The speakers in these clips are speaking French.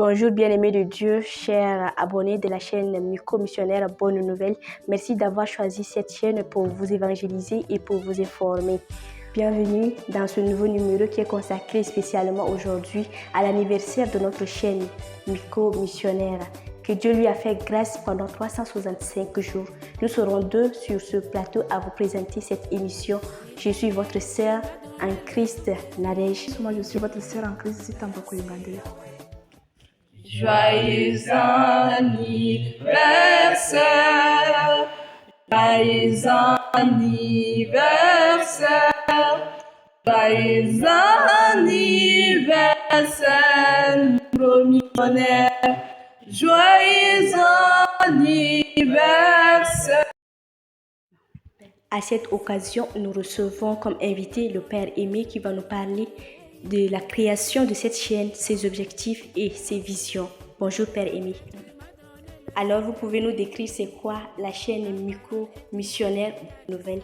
Bonjour bien-aimés de Dieu, chers abonnés de la chaîne micro-missionnaire Bonne Nouvelle. Merci d'avoir choisi cette chaîne pour vous évangéliser et pour vous informer. Bienvenue dans ce nouveau numéro qui est consacré spécialement aujourd'hui à l'anniversaire de notre chaîne micro-missionnaire. Que Dieu lui a fait grâce pendant 365 jours. Nous serons deux sur ce plateau à vous présenter cette émission. Je suis votre sœur en Christ, Nadège. Moi, je suis votre sœur en Christ, Sitamba Koyimande. Joyeux anniversaire, joyeux anniversaire, joyeux anniversaire, micro-missionnaire, joyeux anniversaire. À cette occasion, nous recevons comme invité le Père Aimé qui va nous parler de la création de cette chaîne, ses objectifs et ses visions. Bonjour Père Aimé. Alors vous pouvez nous décrire c'est quoi la chaîne micro-missionnaire nouvelle?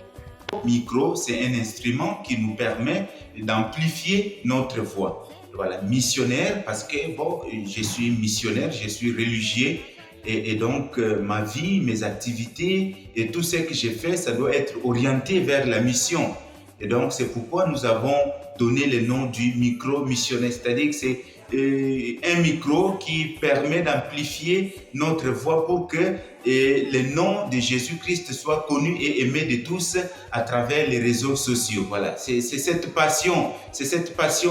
Micro, c'est un instrument qui nous permet d'amplifier notre voix. Voilà, missionnaire parce que bon, je suis missionnaire, je suis religieux et donc ma vie, mes activités et tout ce que j'ai fait, ça doit être orienté vers la mission. Et donc c'est pourquoi nous avons donné le nom du micro-missionnaire, c'est-à-dire que c'est un micro qui permet d'amplifier notre voix pour que le nom de Jésus-Christ soit connu et aimé de tous à travers les réseaux sociaux. Voilà, c'est cette passion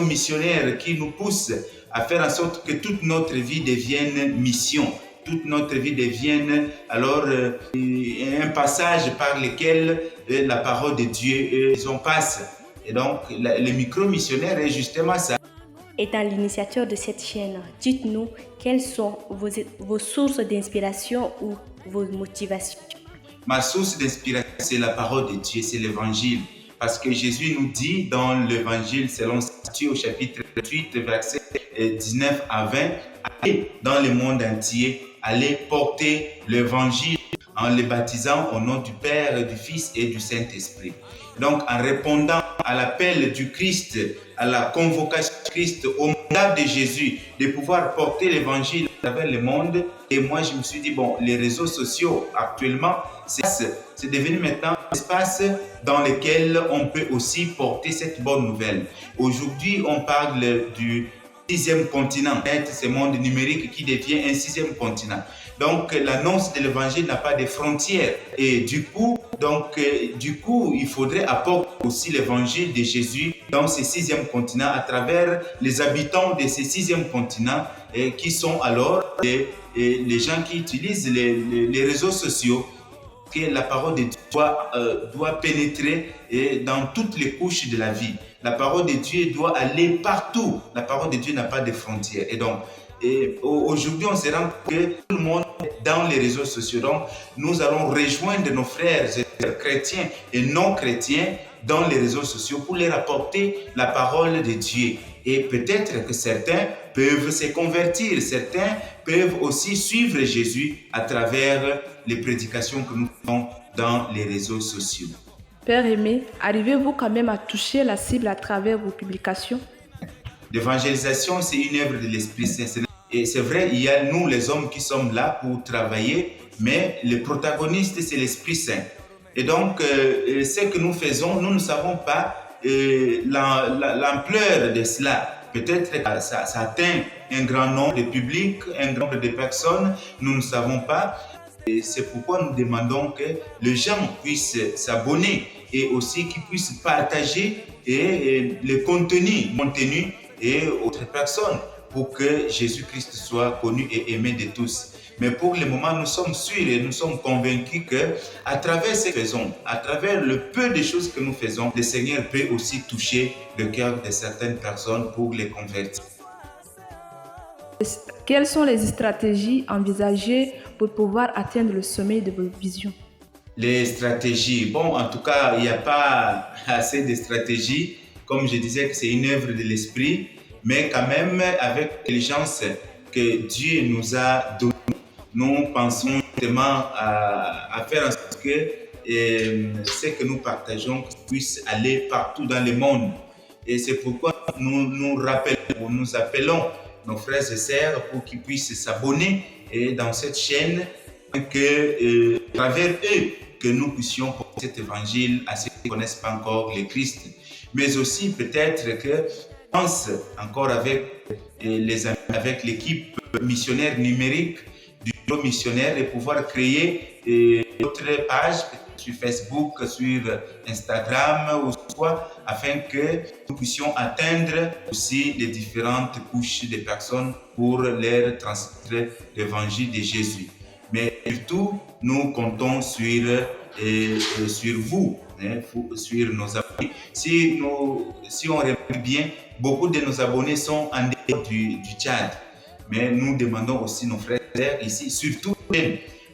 missionnaire qui nous pousse à faire en sorte que toute notre vie devienne mission. Toute notre vie devienne alors un passage par lequel la parole de Dieu passe. Et donc, le micro-missionnaire est justement ça. Étant l'initiateur de cette chaîne, dites-nous quelles sont vos sources d'inspiration ou vos motivations. Ma source d'inspiration, c'est la parole de Dieu, c'est l'évangile. Parce que Jésus nous dit dans l'évangile selon Matthieu au chapitre 8, versets 19 à 20, allez dans le monde entier, allez porter l'évangile en le baptisant au nom du Père, du Fils et du Saint-Esprit. Donc, en répondant à l'appel du Christ, à la convocation du Christ, au mandat de Jésus, de pouvoir porter l'évangile à travers le monde. Et moi, je me suis dit, bon, les réseaux sociaux, actuellement, c'est devenu maintenant un espace dans lequel on peut aussi porter cette bonne nouvelle. Aujourd'hui, on parle du 6e continent, ce monde numérique qui devient un 6e continent. Donc, l'annonce de l'évangile n'a pas de frontières. Et du coup, il faudrait apporter aussi l'évangile de Jésus dans ce 6e continent à travers les habitants de ce 6e continent qui sont alors les gens qui utilisent les réseaux sociaux. Que la parole de Dieu doit pénétrer dans toutes les couches de la vie. La parole de Dieu doit aller partout. La parole de Dieu n'a pas de frontières. Et donc, aujourd'hui, on se rend compte que tout le monde est dans les réseaux sociaux. Donc, nous allons rejoindre nos frères chrétiens et non chrétiens dans les réseaux sociaux pour leur apporter la parole de Dieu. Et peut-être que certains peuvent se convertir, certains peuvent aussi suivre Jésus à travers les prédications que nous faisons dans les réseaux sociaux. Père Aimé, arrivez-vous quand même à toucher la cible à travers vos publications? L'évangélisation, c'est une œuvre de l'Esprit Saint. Et c'est vrai, il y a nous les hommes qui sommes là pour travailler, mais le protagoniste, c'est l'Esprit Saint. Et donc, ce que nous faisons, nous ne savons pas l'ampleur de cela. Peut-être que ça atteint un grand nombre de publics, un grand nombre de personnes, nous ne savons pas. Et c'est pourquoi nous demandons que les gens puissent s'abonner et aussi qu'ils puissent partager le contenu et autres personnes pour que Jésus-Christ soit connu et aimé de tous. Mais pour le moment, nous sommes sûrs et nous sommes convaincus qu'à travers ce que nous faisons, à travers le peu de choses que nous faisons, le Seigneur peut aussi toucher le cœur de certaines personnes pour les convertir. Quelles sont les stratégies envisagées pour pouvoir atteindre le sommet de vos visions? Les stratégies, bon, en tout cas, il n'y a pas assez de stratégies. Comme je disais, que c'est une œuvre de l'esprit, mais quand même, avec l'intelligence que Dieu nous a donnée, nous pensons justement à faire en sorte que ce que nous partageons puisse aller partout dans le monde. Et c'est pourquoi nous appelons nos frères et sœurs pour qu'ils puissent s'abonner dans cette chaîne, que à travers eux, que nous puissions porter cet évangile à ceux qui ne connaissent pas encore le Christ. Mais aussi peut-être que pense encore avec les amis, avec l'équipe missionnaire numérique du bureau missionnaire, et pouvoir créer d'autres pages sur Facebook, sur Instagram ou quoi, afin que nous puissions atteindre aussi les différentes couches de personnes pour leur transmettre l'évangile de Jésus. Mais surtout, nous comptons sur vous, sur nos abonnés. Si on remarque bien, beaucoup de nos abonnés sont en dehors du Tchad. Mais nous demandons aussi nos frères et sœurs ici, surtout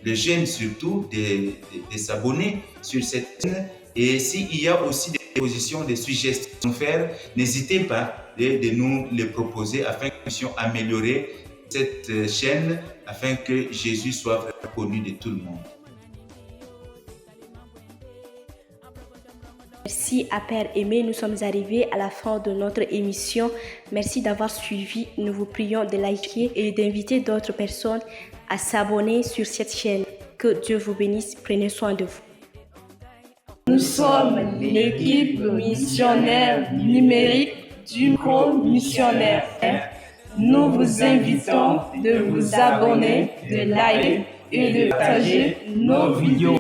les jeunes surtout, de s'abonner sur cette chaîne. Et s'il y a aussi des propositions, des suggestions à faire, n'hésitez pas de nous les proposer afin que nous puissions améliorer cette chaîne, afin que Jésus soit vraiment connu de tout le monde. Merci à Père aimé, nous sommes arrivés à la fin de notre émission. Merci d'avoir suivi. Nous vous prions de liker et d'inviter d'autres personnes à s'abonner sur cette chaîne. Que Dieu vous bénisse. Prenez soin de vous. Nous sommes l'équipe missionnaire numérique du bureau missionnaire. Nous vous invitons de vous abonner, de liker et de partager nos vidéos.